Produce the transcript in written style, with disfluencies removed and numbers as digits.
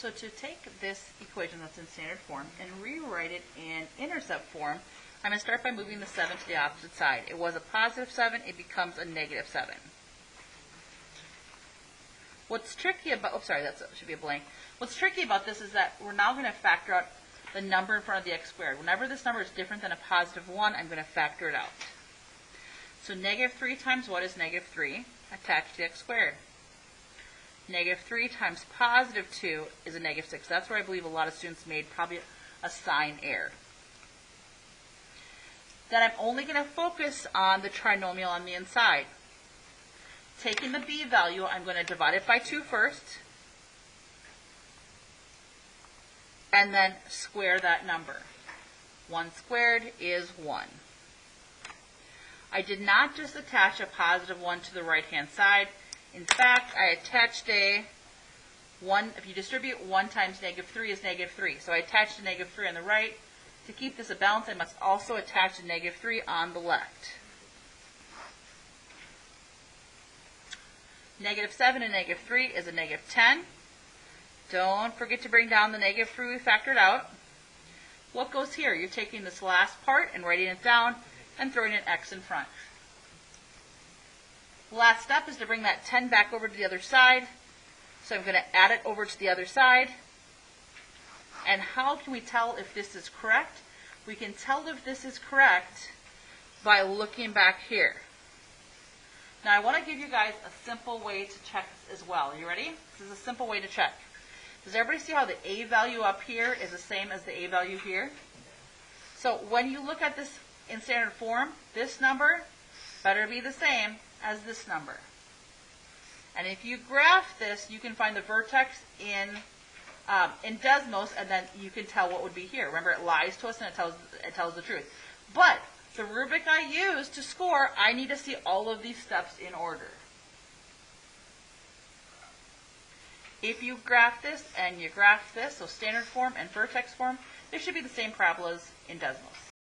So to take this equation that's in standard form and rewrite it in intercept form, I'm going to start by moving the 7 to the opposite side. It was a positive 7, it becomes a negative 7. What's tricky about, oh sorry, that should be a blank. What's tricky about this is that we're now going to factor out the number in front of the x squared. Whenever this number is different than a positive 1, I'm going to factor it out. So negative 3 times what is negative 3? Attached to the x squared. Negative 3 times positive 2 is a negative 6. That's where I believe a lot of students made probably a sign error. Then I'm only going to focus on the trinomial on the inside. Taking the b value, I'm going to divide it by 2 first, and then square that number. 1 squared is 1. I did not just attach a positive 1 to the right-hand side. In fact, I attached a 1. If you distribute 1 times negative 3 is negative 3. So I attached a negative 3 on the right. To keep this a balance, I must also attach a negative 3 on the left. Negative 7 and negative 3 is a negative 10. Don't forget to bring down the negative 3 we factored out. What goes here? You're taking this last part and writing it down and throwing an x in front. The last step is to bring that 10 back over to the other side. So I'm going to add it over to the other side. And how can we tell if this is correct? We can tell if this is correct by looking back here. Now I want to give you guys a simple way to check this as well. Are you ready? This is a simple way to check. Does everybody see how the a value up here is the same as the a value here? So when you look at this in standard form, this number better be the same as this number. And if you graph this, you can find the vertex in Desmos, and then you can tell what would be here. Remember, it lies to us and it tells the truth. But the rubric I use to score, I need to see all of these steps in order. If you graph this and you graph this, so standard form and vertex form, there should be the same parabolas in Desmos.